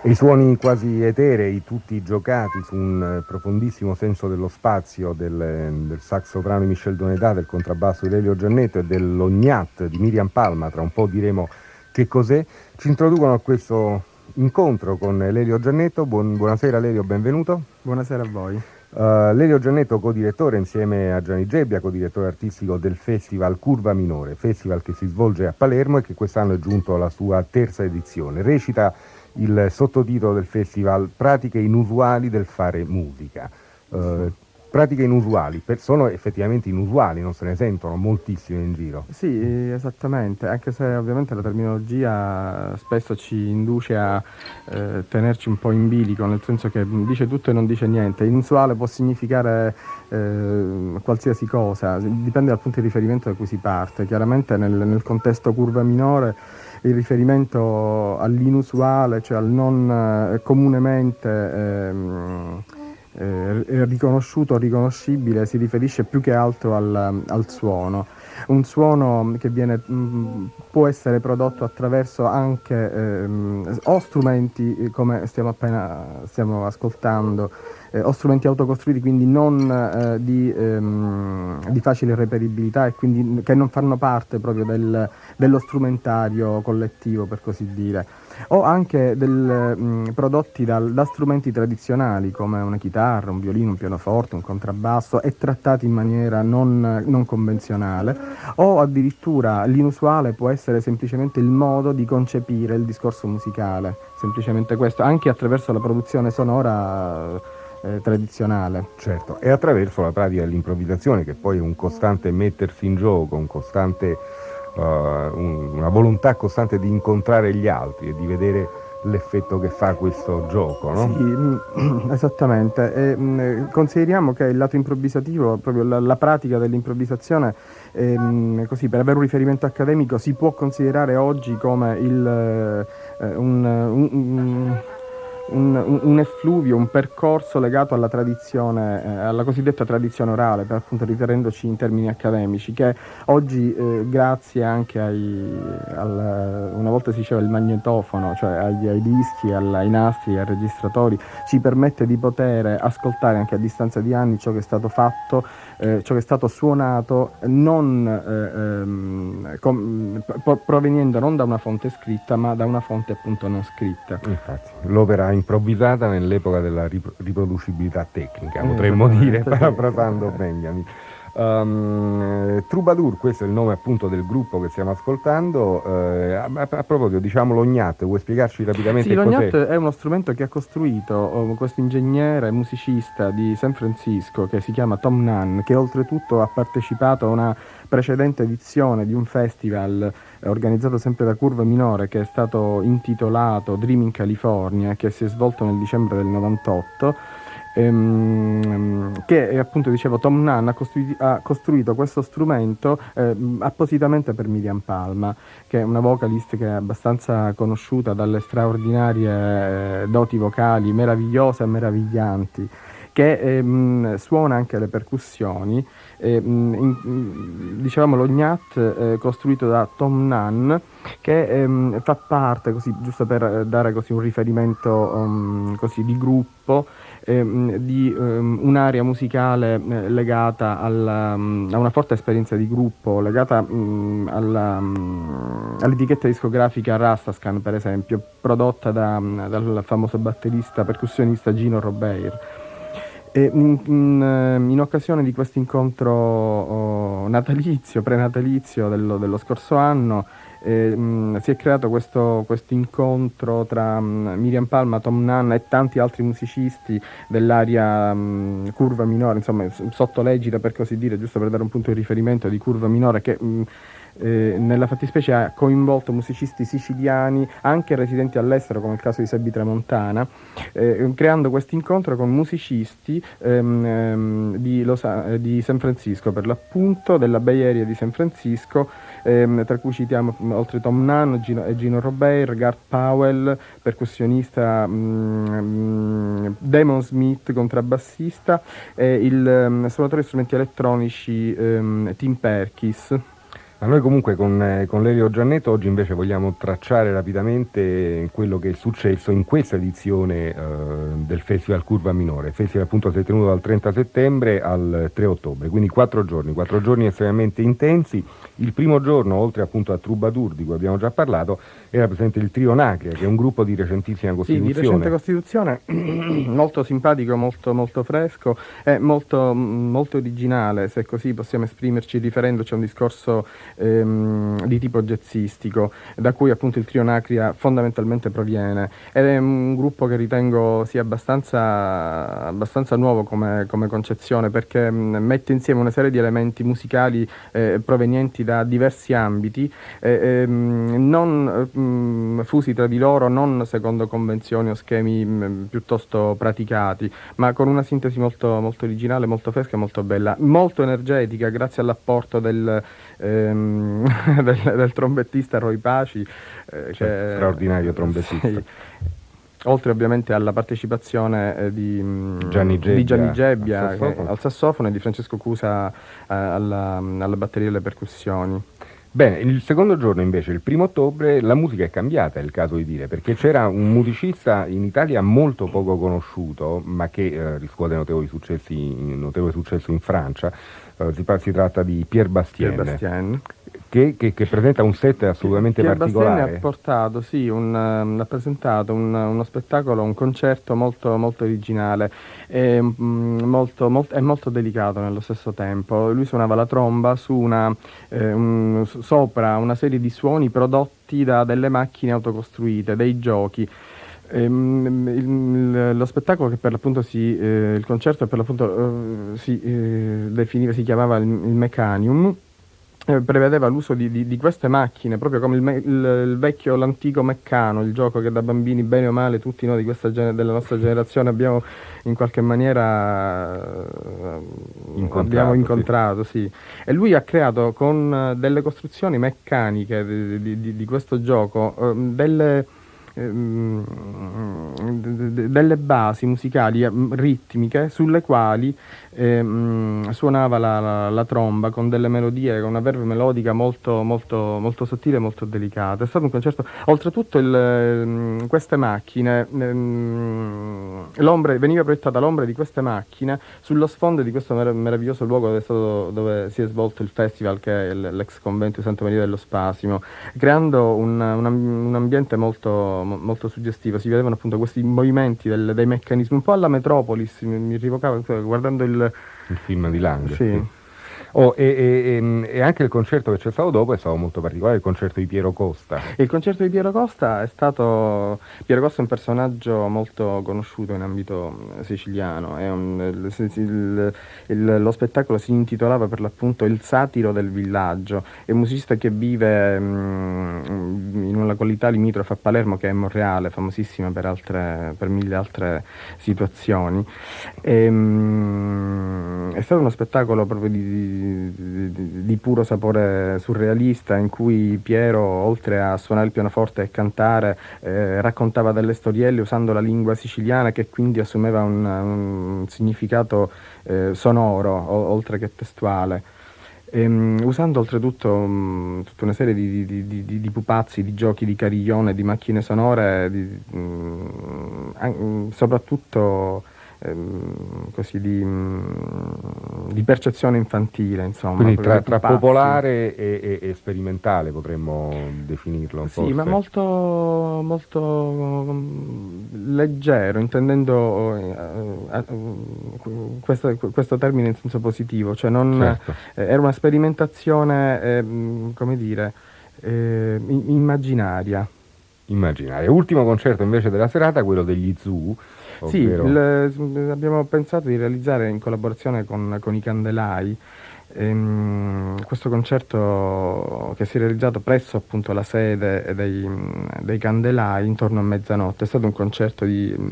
I suoni quasi eterei, tutti giocati su un profondissimo senso dello spazio del sax soprano di Michel Donedà, del contrabbasso di Lelio Giannetto e dell'ognat di Miriam Palma, tra un po' diremo che cos'è, ci introducono a questo incontro con Lelio Giannetto. Buonasera Lelio, benvenuto. Buonasera a voi. Lelio Giannetto, co-direttore insieme a Gianni Gebbia, co-direttore artistico del Festival Curva Minore, festival che si svolge a Palermo e che quest'anno è giunto alla sua terza edizione. Recita il sottotitolo del festival Pratiche inusuali del fare musica. Pratiche inusuali, sono effettivamente inusuali, non se ne sentono moltissime in giro. Sì, esattamente, anche se ovviamente la terminologia spesso ci induce a tenerci un po' in bilico, nel senso che dice tutto e non dice niente. Inusuale può significare qualsiasi cosa, dipende dal punto di riferimento da cui si parte. Chiaramente nel contesto curva minore il riferimento all'inusuale, cioè al non comunemente riconosciuto o riconoscibile, si riferisce più che altro al suono. Un suono che può essere prodotto attraverso anche o strumenti come stiamo ascoltando, o strumenti autocostruiti, quindi non di facile reperibilità e quindi che non fanno parte proprio dello strumentario collettivo, per così dire, o anche prodotti da strumenti tradizionali come una chitarra, un violino, un pianoforte, un contrabbasso, e trattati in maniera non convenzionale, o addirittura l'inusuale può essere semplicemente il modo di concepire il discorso musicale, semplicemente questo, anche attraverso la produzione sonora tradizionale. Certo, e attraverso la pratica dell'improvvisazione, che poi è un costante mettersi in gioco, un costante, una volontà costante di incontrare gli altri e di vedere l'effetto che fa questo gioco, no? Sì, esattamente. Consideriamo che il lato improvvisativo, proprio la pratica dell'improvvisazione, così per avere un riferimento accademico, si può considerare oggi come un effluvio, un percorso legato alla tradizione, alla cosiddetta tradizione orale, per appunto riferendoci in termini accademici, che oggi grazie anche una volta si diceva il magnetofono, cioè ai dischi, ai nastri, ai registratori, ci permette di poter ascoltare anche a distanza di anni ciò che è stato fatto, ciò che è stato suonato, proveniendo non da una fonte scritta, ma da una fonte appunto non scritta. Infatti, l'opera improvvisata nell'epoca della riproducibilità tecnica, potremmo dire, parafrasando Benjamin. Troubadour, questo è il nome appunto del gruppo che stiamo ascoltando. A proposito, diciamo l'ognat, vuoi spiegarci rapidamente sì, cos'è? L'ognat è uno strumento che ha costruito questo ingegnere musicista di San Francisco che si chiama Tom Nunn, che oltretutto ha partecipato a una precedente edizione di un festival organizzato sempre da Curva Minore, che è stato intitolato Dream in California, che si è svolto nel dicembre del 98. Che appunto dicevo Tom Nunn ha costruito questo strumento appositamente per Miriam Palma, che è una vocalist che è abbastanza conosciuta dalle straordinarie doti vocali meravigliose e meraviglianti, che suona anche le percussioni. Dicevamo l'ognat costruito da Tom Nunn, che fa parte, così giusto per dare così un riferimento così di gruppo, di un'area musicale legata a una forte esperienza di gruppo, legata all'etichetta discografica Rastascan, per esempio, prodotta dal famoso batterista percussionista Gino Robair. E in occasione di questo incontro prenatalizio dello scorso anno, si è creato questo incontro tra Miriam Palma, Tom Nunn e tanti altri musicisti dell'area curva minore, insomma sotto l'egida, per così dire, giusto per dare un punto di riferimento, di curva minore, che nella fattispecie ha coinvolto musicisti siciliani, anche residenti all'estero, come il caso di Sebi Tramontana, creando questo incontro con musicisti di San Francisco, per l'appunto, della Bay Area di San Francisco, tra cui citiamo oltre Tom Nunn, Gino Robert, Garth Powell, percussionista, Damon Smith, contrabbassista, e il suonatore di strumenti elettronici Tim Perkis. Ma noi comunque con Lelio Giannetto oggi invece vogliamo tracciare rapidamente quello che è successo in questa edizione del Festival Curva Minore. Il festival appunto si è tenuto dal 30 settembre al 3 ottobre, quindi 4 giorni estremamente intensi. Il primo giorno, oltre appunto a Troubadour, di cui abbiamo già parlato, era presente il Trio Nacria, che è un gruppo di recentissima costituzione. Sì, di recente costituzione, molto simpatico, molto fresco e molto originale, se così possiamo esprimerci, riferendoci a un discorso di tipo jazzistico, da cui appunto il Trio Nacria fondamentalmente proviene. Ed è un gruppo che ritengo sia abbastanza nuovo come concezione, perché mette insieme una serie di elementi musicali provenienti da diversi ambiti, non fusi tra di loro, non secondo convenzioni o schemi piuttosto praticati, ma con una sintesi molto originale, molto fresca e molto bella, molto energetica, grazie all'apporto del trombettista Roy Paci, straordinario trombettista. Sì. Oltre ovviamente alla partecipazione di Gianni Gebbia al sassofono e di Francesco Cusa alla batteria e alle percussioni. Bene, il secondo giorno invece, il 1 ottobre, la musica è cambiata, è il caso di dire, perché c'era un musicista in Italia molto poco conosciuto, ma che riscuote notevole successo in Francia. Si tratta di Pierre Bastien. Che presenta un set assolutamente particolare. Bastien ha presentato uno spettacolo, un concerto molto originale e molto delicato nello stesso tempo. Lui suonava la tromba sopra una serie di suoni prodotti da delle macchine autocostruite, dei giochi. Lo spettacolo che per l'appunto il concerto per l'appunto si chiamava il Mechanium. Prevedeva l'uso di queste macchine, proprio come l'antico Meccano, il gioco che da bambini, bene o male, tutti noi della nostra generazione abbiamo in qualche maniera incontrato. Sì. E lui ha creato con delle costruzioni meccaniche di questo gioco delle basi musicali ritmiche sulle quali suonava la tromba con delle melodie, con una verve melodica molto sottile e molto delicata. È stato un concerto, oltretutto queste macchine, veniva proiettata l'ombra di queste macchine sullo sfondo di questo meraviglioso luogo dove si è svolto il festival, che è l'ex convento di Santa Maria dello Spasimo, creando un ambiente molto suggestivo. Si vedevano appunto questi movimenti dei meccanismi, un po' alla Metropolis, mi rivocava guardando il film di Lang. Sì. E anche il concerto che c'è stato dopo è stato molto particolare, il concerto di Piero Costa. Il concerto di Piero Costa Piero Costa è un personaggio molto conosciuto in ambito siciliano. Lo spettacolo si intitolava per l'appunto Il satiro del villaggio. È un musicista che vive in una località limitrofa a Palermo, che è Monreale, famosissima per mille altre situazioni. È stato uno spettacolo proprio di puro sapore surrealista, in cui Piero, oltre a suonare il pianoforte e cantare, raccontava delle storielle usando la lingua siciliana, che quindi assumeva un significato sonoro oltre che testuale. Usando oltretutto tutta una serie di pupazzi, di giochi di cariglione, di macchine sonore, soprattutto così di percezione infantile, insomma. Quindi tra popolare e sperimentale potremmo definirlo. Sì, ma molto leggero, intendendo questo termine in senso positivo, cioè certo. Era una sperimentazione, come dire, immaginaria. Ultimo concerto invece della serata, quello degli Zoo. Sì, abbiamo pensato di realizzare in collaborazione con i Candelai Questo concerto che si è realizzato presso appunto la sede dei Candelai intorno a mezzanotte è stato un concerto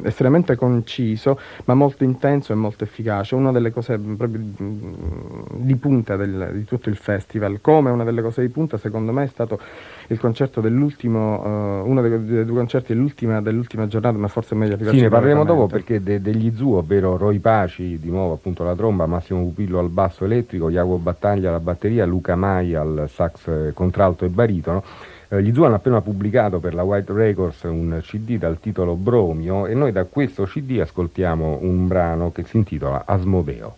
estremamente conciso ma molto intenso e molto efficace, una delle cose proprio di punta di tutto il festival. Come una delle cose di punta secondo me è stato il concerto dell'ultimo, uno dei due concerti dell'ultima giornata, ma forse è meglio Sì, arrivarci ne parleremo dopo immediatamente. perché degli Zoo, ovvero Roy Paci, di nuovo appunto alla tromba, Massimo Pupillo al basso elettrico, Jacopo Battaglia alla batteria, Luca Mai al sax contralto e baritono. Gli Zoo hanno appena pubblicato per la White Records un CD dal titolo Bromio e noi da questo CD ascoltiamo un brano che si intitola Asmodeo.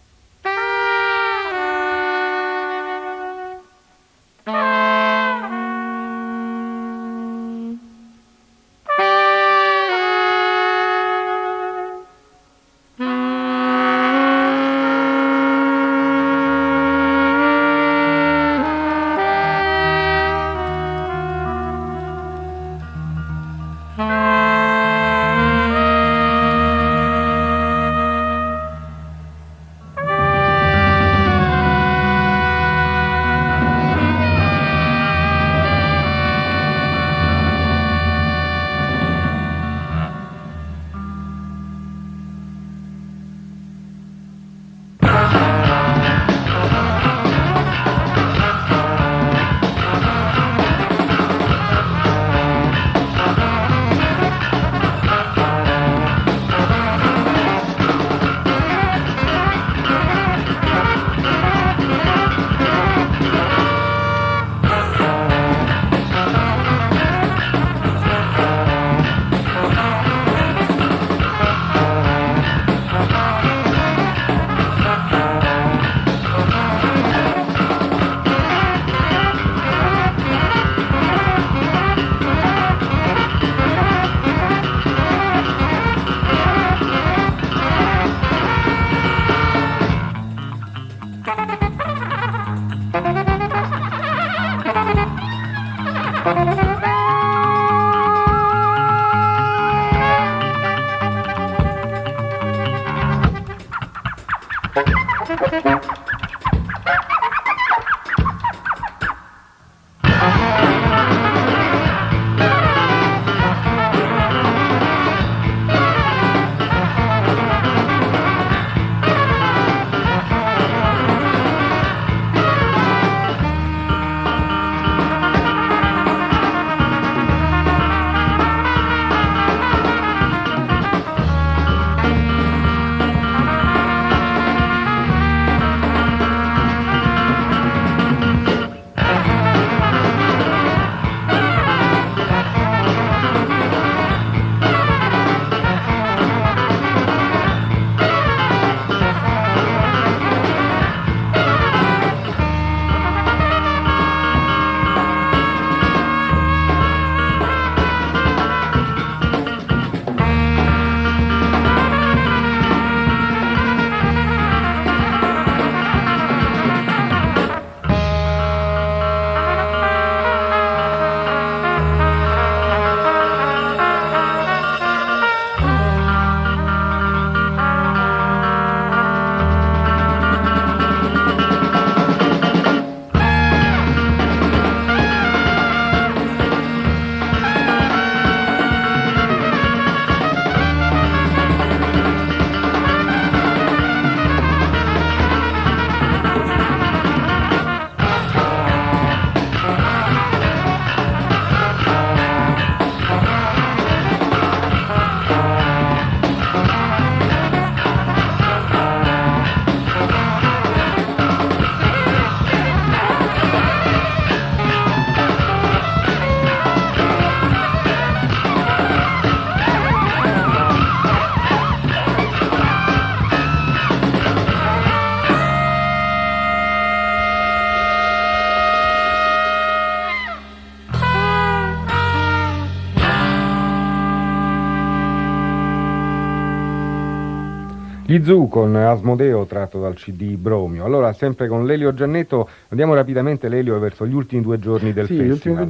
Gli Zoo con Asmodeo tratto dal CD Bromio. Allora, sempre con Lelio Giannetto, andiamo rapidamente, Lelio, verso gli ultimi 2 giorni del Sì, festival. negli ultimi 2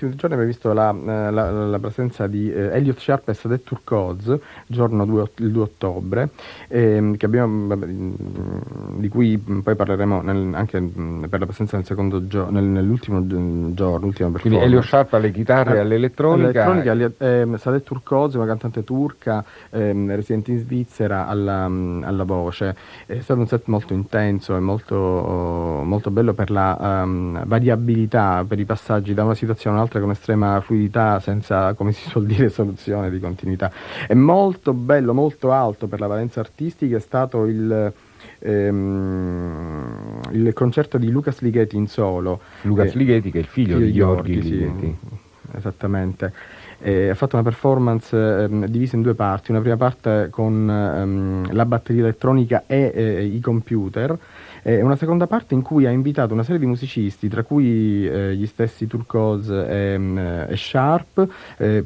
giorni abbiamo visto la presenza di Elliot Sharp e Sadet Turcoz, il 2 ottobre, che di cui poi parleremo anche per la presenza nel secondo nell'ultimo giorno, l'ultima Quindi Elio performance. Sharp alle chitarre e all'elettronica. All'elettronica, Sadet Turcoz, una cantante turca residente in Svizzera, alla voce. È stato un set molto intenso e molto bello per la variabilità, per i passaggi da una situazione all'altra con estrema fluidità, senza, come si suol dire, soluzione di continuità. È molto bello, molto alto per la valenza artistica, è stato il concerto di Lucas Ligeti in solo. Lucas Ligeti, che è il figlio di Gheorghi Sì, Ligeti. esattamente. Ha fatto una performance divisa in 2 parti, una prima parte con la batteria elettronica e i computer, e una seconda parte in cui ha invitato una serie di musicisti, tra cui gli stessi Turcoz e Sharp,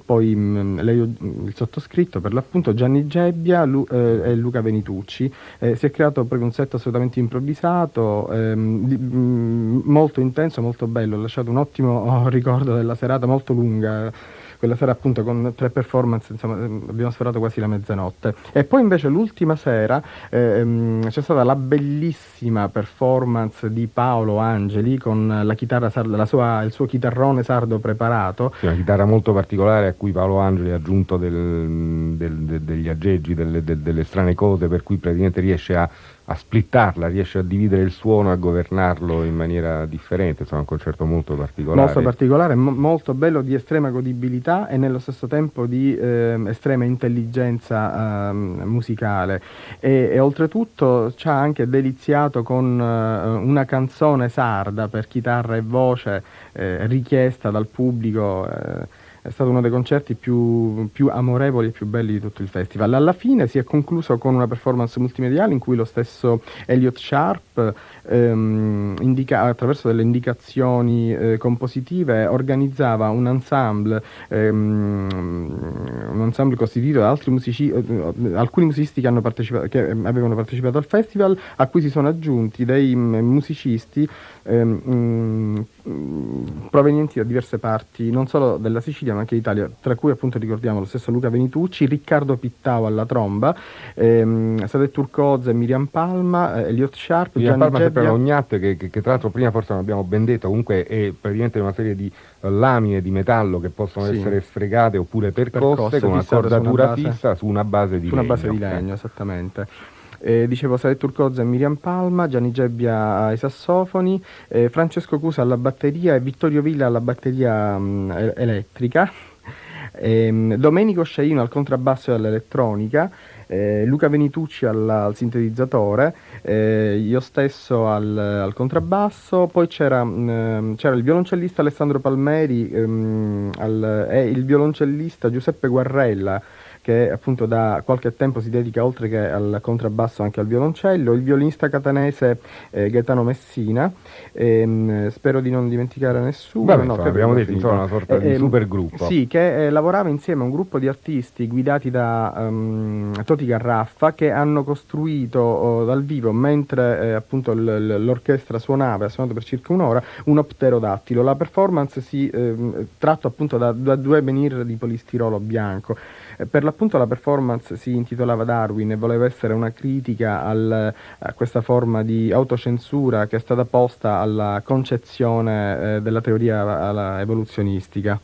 poi il sottoscritto per l'appunto, Gianni Gebbia e Luca Venitucci. Si è creato proprio un set assolutamente improvvisato, molto intenso, molto bello, ha lasciato un ottimo ricordo della serata, molto lunga. Quella sera appunto con 3 performance, insomma, abbiamo sforato quasi la mezzanotte. E poi invece l'ultima sera c'è stata la bellissima performance di Paolo Angeli con la chitarra sarda, il suo chitarrone sardo preparato. Sì, una chitarra molto particolare a cui Paolo Angeli ha aggiunto degli aggeggi, delle strane cose, per cui praticamente riesce a splittarla, riesce a dividere il suono, a governarlo in maniera differente. Insomma, è un concerto molto particolare. Molto particolare, molto bello, di estrema godibilità e nello stesso tempo di estrema intelligenza musicale. E oltretutto ci ha anche deliziato con una canzone sarda per chitarra e voce richiesta dal pubblico. È stato uno dei concerti più amorevoli e più belli di tutto il festival. Alla fine si è concluso con una performance multimediale in cui lo stesso Elliot Sharp, attraverso delle indicazioni compositive, organizzava un ensemble costituito da alcuni musicisti che avevano partecipato al festival, a cui si sono aggiunti dei musicisti provenienti da diverse parti, non solo della Sicilia ma anche d'Italia, tra cui appunto ricordiamo lo stesso Luca Venitucci, Riccardo Pittau alla tromba, Sadet Turcoz e Miriam Palma, Elliot Sharp, Miriam Gianni Palma sempre Gebbia. Ognat, che tra l'altro prima forse non abbiamo ben detto, comunque è praticamente una serie di lamine di metallo che possono Sì. essere sfregate oppure percosse con una fissate cordatura fissa su una base di su una legno. base di legno, esattamente. Dicevo Sadet Turcoz e Miriam Palma, Gianni Gebbia ai sassofoni, Francesco Cusa alla batteria e Vittorio Villa alla batteria elettrica, Domenico Sciaino al contrabbasso e all'elettronica, Luca Venitucci al sintetizzatore, io stesso al contrabbasso, poi c'era il violoncellista Alessandro Palmeri e il violoncellista Giuseppe Guarrella, che appunto da qualche tempo si dedica oltre che al contrabbasso anche al violoncello, il violinista catanese Gaetano Messina, spero di non dimenticare nessuno. Vabbè, no, insomma, abbiamo detto insomma, una sorta di super gruppo. Sì, che lavorava insieme a un gruppo di artisti guidati da Toti Garraffa, che hanno costruito dal vivo, mentre appunto l'orchestra suonava, ha suonato per circa un'ora, un pterodattilo. La performance si tratta appunto da 2 menhir di polistirolo bianco. Per l'appunto la performance si intitolava Darwin e voleva essere una critica a questa forma di autocensura che è stata posta alla concezione della teoria evoluzionistica.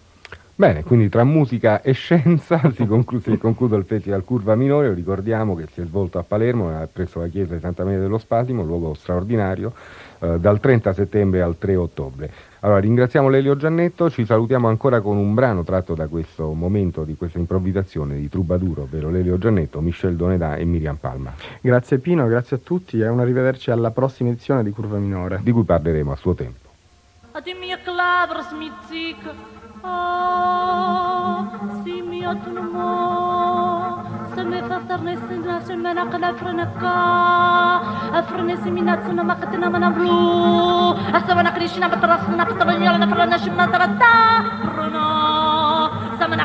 Bene, quindi tra musica e scienza si è concluso il Festival Curva Minore. Ricordiamo che si è svolto a Palermo, presso la chiesa di Santa Maria dello Spasimo, luogo straordinario, dal 30 settembre al 3 ottobre. Allora, ringraziamo Lelio Giannetto, ci salutiamo ancora con un brano tratto da questo momento, di questa improvvisazione di Troubadour, ovvero Lelio Giannetto, Michel Donedà e Miriam Palma. Grazie Pino, grazie a tutti e un arrivederci alla prossima edizione di Curva Minore, di cui parleremo a suo tempo. Samana